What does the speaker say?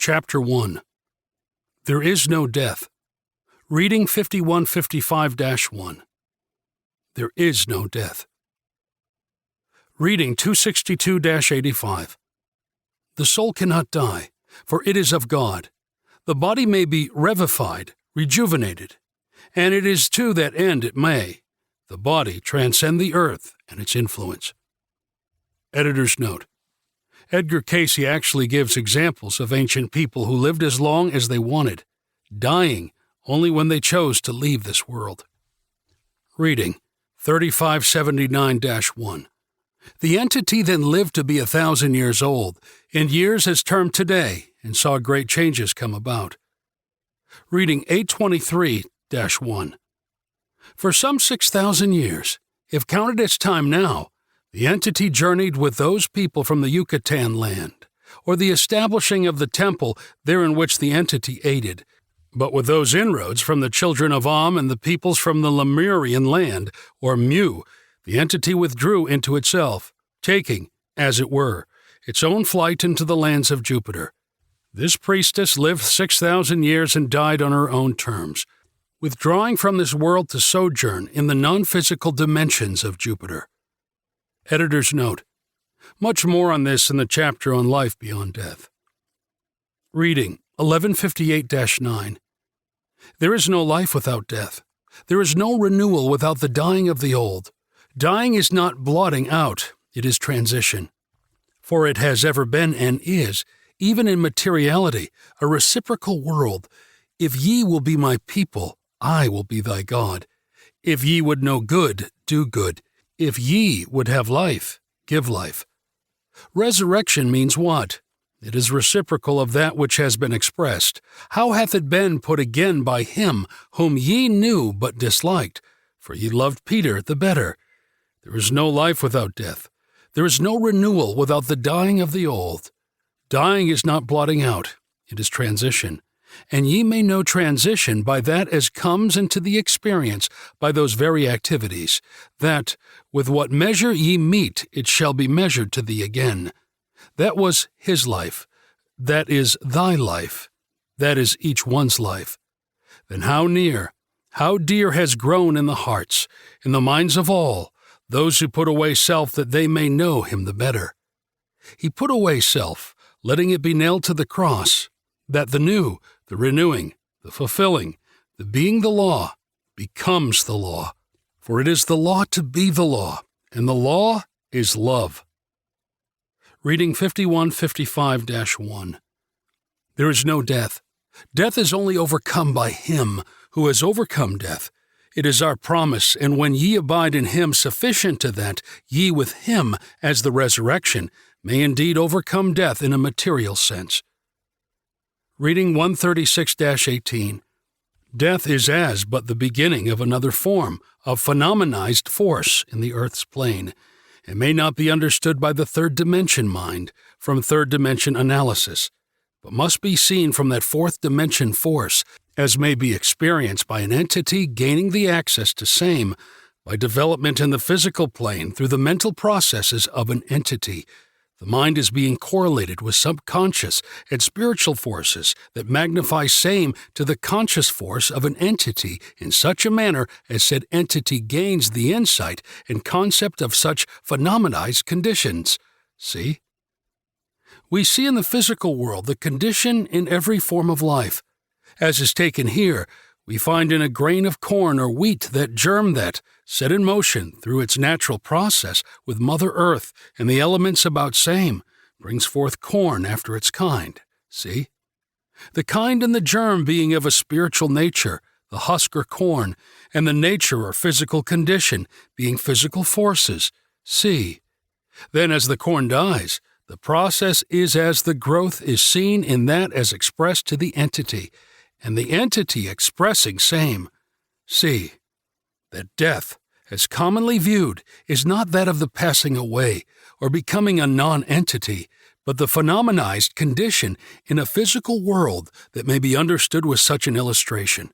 Chapter 1. There is no death. Reading 5155-1. There is no death. Reading 262-85. The soul cannot die, for it is of God. The body may be revivified, rejuvenated, and it is to that end it may, the body, transcend the earth and its influence. Editor's note. Edgar Cayce actually gives examples of ancient people who lived as long as they wanted, dying only when they chose to leave this world. Reading 3579-1. The entity then lived to be 1,000 years old, and years as termed today, and saw great changes come about. Reading 823-1. For some 6,000 years, if counted as time now, the entity journeyed with those people from the Yucatan land, or the establishing of the temple there in which the entity aided, but with those inroads from the children of Am and the peoples from the Lemurian land, or Mu, the entity withdrew into itself, taking, as it were, its own flight into the lands of Jupiter. This priestess lived 6,000 years and died on her own terms, withdrawing from this world to sojourn in the non-physical dimensions of Jupiter. Editor's note. Much more on this in the chapter on life beyond death. Reading 1158-9. There is no life without death. There is no renewal without the dying of the old. Dying is not blotting out, it is transition. For it has ever been and is, even in materiality, a reciprocal world. If ye will be my people, I will be thy God. If ye would know good, do good. If ye would have life, give life. Resurrection means what? It is reciprocal of that which has been expressed. How hath it been put again by him whom ye knew but disliked? For ye loved Peter the better. There is no life without death. There is no renewal without the dying of the old. Dying is not blotting out, it is transition. And ye may know transition by that as comes into the experience by those very activities, that, with what measure ye meet, it shall be measured to thee again. That was his life. That is thy life. That is each one's life. Then how near, how dear has grown in the hearts, in the minds of all, those who put away self that they may know him the better. He put away self, letting it be nailed to the cross, that the new, the renewing, the fulfilling, the being the law, becomes the law. For it is the law to be the law, and the law is love. Reading 5155-1. There is no death. Death is only overcome by him who has overcome death. It is our promise, and when ye abide in him sufficient to that, ye with him, as the resurrection, may indeed overcome death in a material sense. Reading 136-18. Death is as but the beginning of another form of phenomenized force in the earth's plane. It may not be understood by the third dimension mind from third dimension analysis, but must be seen from that fourth dimension force, as may be experienced by an entity gaining the access to same by development in the physical plane through the mental processes of an entity. The mind is being correlated with subconscious and spiritual forces that magnify same to the conscious force of an entity in such a manner as said entity gains the insight and concept of such phenomenized conditions. See? We see in the physical world the condition in every form of life. As is taken here, we find in a grain of corn or wheat that germ that, set in motion through its natural process with Mother Earth and the elements about same, brings forth corn after its kind. See? The kind and the germ being of a spiritual nature, the husk or corn, and the nature or physical condition being physical forces. See? Then as the corn dies, the process is as the growth is seen in that as expressed to the entity, and the entity expressing same. See? That death, as commonly viewed, is not that of the passing away or becoming a non-entity, but the phenomenized condition in a physical world that may be understood with such an illustration.